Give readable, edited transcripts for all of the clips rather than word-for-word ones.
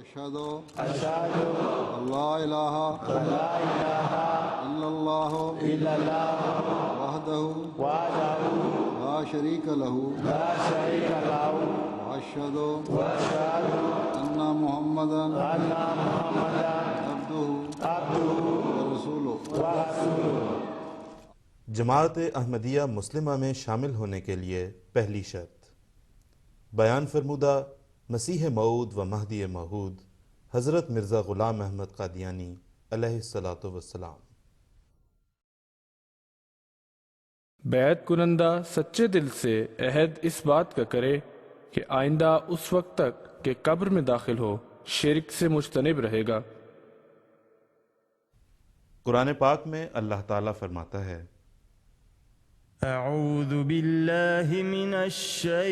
أشهد أن لا إله إلا الله وحده لا شريك له وأشهد أن محمدا عبده ورسوله. جماعت احمدیہ مسلمہ میں شامل ہونے کے لیے پہلی شرط: بیان فرمودہ مسیح موعود و مہدی موعود حضرت مرزا غلام احمد قادیانی علیہ الصلاۃ والسلام. بیعت کنندہ سچے دل سے عہد اس بات کا کرے کہ آئندہ اس وقت تک کہ قبر میں داخل ہو شرک سے مجتنب رہے گا. قرآن پاک میں اللہ تعالیٰ فرماتا ہے: اعوذ باللہ من الشیطان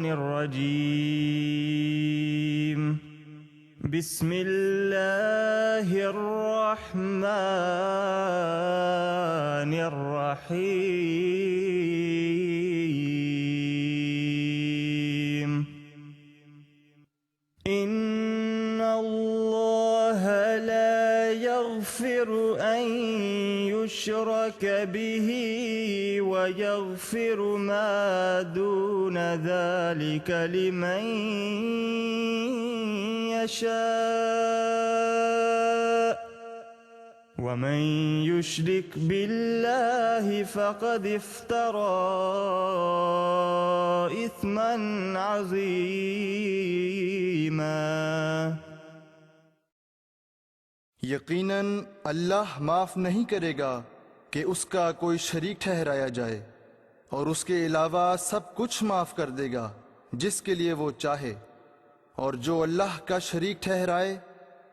الرجیم بسم اللہ الرحمن الرحیم. ان اللہ لا یغفر ان يشرك به ويغفر ما دون ذلك لمن يشاء ومن يشرك بالله فقد افترى إثما عظيما. یقیناً اللہ معاف نہیں کرے گا کہ اس کا کوئی شریک ٹھہرایا جائے، اور اس کے علاوہ سب کچھ معاف کر دے گا جس کے لیے وہ چاہے، اور جو اللہ کا شریک ٹھہرائے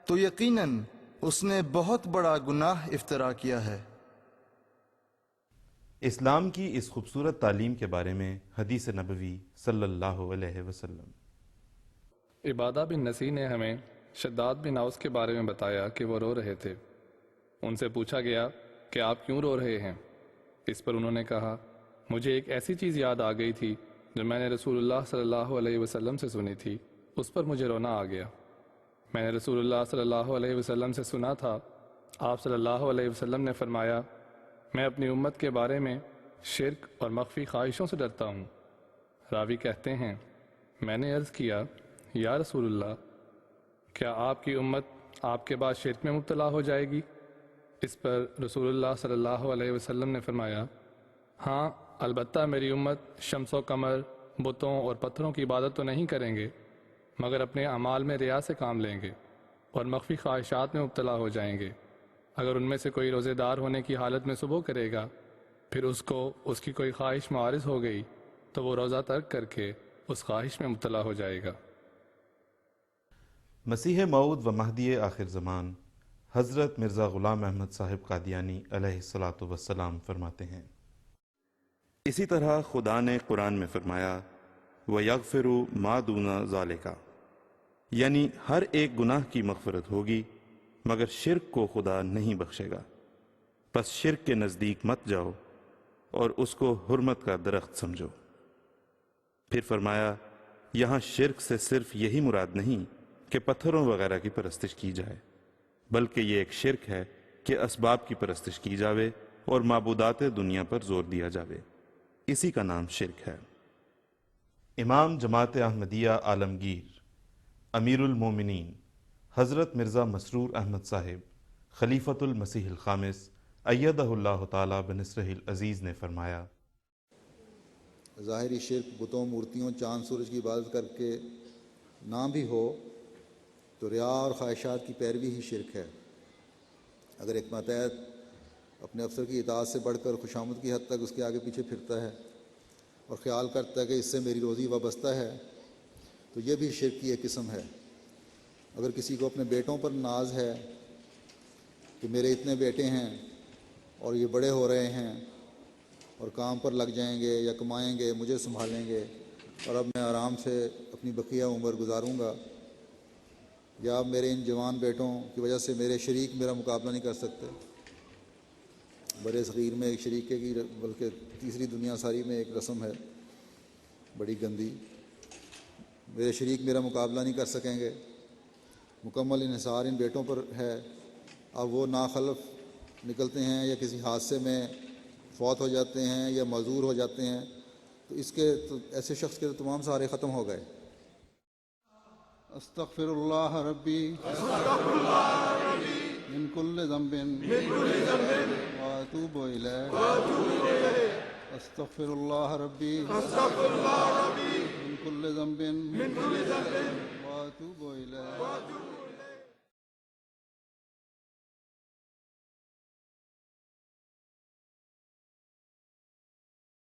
تو یقیناً اس نے بہت بڑا گناہ افترا کیا ہے. اسلام کی اس خوبصورت تعلیم کے بارے میں حدیث نبوی صلی اللہ علیہ وسلم. عبادہ بن نسی نے ہمیں شداد بن اوس کے بارے میں بتایا کہ وہ رو رہے تھے. ان سے پوچھا گیا کہ آپ کیوں رو رہے ہیں؟ اس پر انہوں نے کہا، مجھے ایک ایسی چیز یاد آ گئی تھی جو میں نے رسول اللہ صلی اللہ علیہ وسلم سے سنی تھی، اس پر مجھے رونا آ گیا. میں نے رسول اللہ صلی اللہ علیہ وسلم سے سنا تھا، آپ صلی اللہ علیہ وسلم نے فرمایا، میں اپنی امت کے بارے میں شرک اور مخفی خواہشوں سے ڈرتا ہوں. راوی کہتے ہیں، میں نے عرض کیا، یا رسول اللہ، کیا آپ کی امت آپ کے بعد شرک میں مبتلا ہو جائے گی؟ اس پر رسول اللہ صلی اللہ علیہ وسلم نے فرمایا، ہاں البتہ میری امت شمس و قمر، بتوں اور پتھروں کی عبادت تو نہیں کریں گے، مگر اپنے اعمال میں ریا سے کام لیں گے اور مخفی خواہشات میں مبتلا ہو جائیں گے. اگر ان میں سے کوئی روزے دار ہونے کی حالت میں صبح کرے گا، پھر اس کو اس کی کوئی خواہش معارض ہو گئی تو وہ روزہ ترک کر کے اس خواہش میں مبتلا ہو جائے گا. مسیح موعود و مہدی آخر زمان حضرت مرزا غلام احمد صاحب قادیانی علیہ الصلاۃ والسلام فرماتے ہیں: اسی طرح خدا نے قرآن میں فرمایا، وَيَغْفِرُ مَا دُونَ ذَلِكَ، یعنی ہر ایک گناہ کی مغفرت ہوگی مگر شرک کو خدا نہیں بخشے گا. پس شرک کے نزدیک مت جاؤ اور اس کو حرمت کا درخت سمجھو. پھر فرمایا، یہاں شرک سے صرف یہی مراد نہیں کہ پتھروں وغیرہ کی پرستش کی جائے، بلکہ یہ ایک شرک ہے کہ اسباب کی پرستش کی جاوے اور معبودات دنیا پر زور دیا جاوے. اسی کا نام شرک ہے. امام جماعت احمدیہ عالمگیر امیر المومنین حضرت مرزا مسرور احمد صاحب خلیفۃ المسیح الخامس ایدہ اللہ تعالی بنصرہ العزیز نے فرمایا، ظاہری شرک بتوں، مورتیوں، چاند سورج کی عبادت کر کے نہ بھی ہو تو ریا اور خواہشات کی پیروی ہی شرک ہے. اگر ایک ماتحت اپنے افسر کی اطاعت سے بڑھ کر خوشامد کی حد تک اس کے آگے پیچھے پھرتا ہے اور خیال کرتا ہے کہ اس سے میری روزی وابستہ ہے، تو یہ بھی شرک کی ایک قسم ہے. اگر کسی کو اپنے بیٹوں پر ناز ہے کہ میرے اتنے بیٹے ہیں اور یہ بڑے ہو رہے ہیں اور کام پر لگ جائیں گے یا کمائیں گے، مجھے سنبھالیں گے اور اب میں آرام سے اپنی بقیہ عمر گزاروں گا، یا اب میرے ان جوان بیٹوں کی وجہ سے میرے شریک میرا مقابلہ نہیں کر سکتے. برے صغیر میں ایک شریکے کی، بلکہ تیسری دنیا ساری میں ایک رسم ہے بڑی گندی، میرے شریک میرا مقابلہ نہیں کر سکیں گے، مکمل انحصار ان بیٹوں پر ہے۔ اب وہ ناخلف نکلتے ہیں یا کسی حادثے میں فوت ہو جاتے ہیں یا معذور ہو جاتے ہیں تو اس کے تو ایسے شخص کے تو تمام سارے ختم ہو گئے۔ استغفر اللہ ربی من کل ذنب واتوب الیہ، استغفر اللہ ربی من کل ذنب واتوب الیہ۔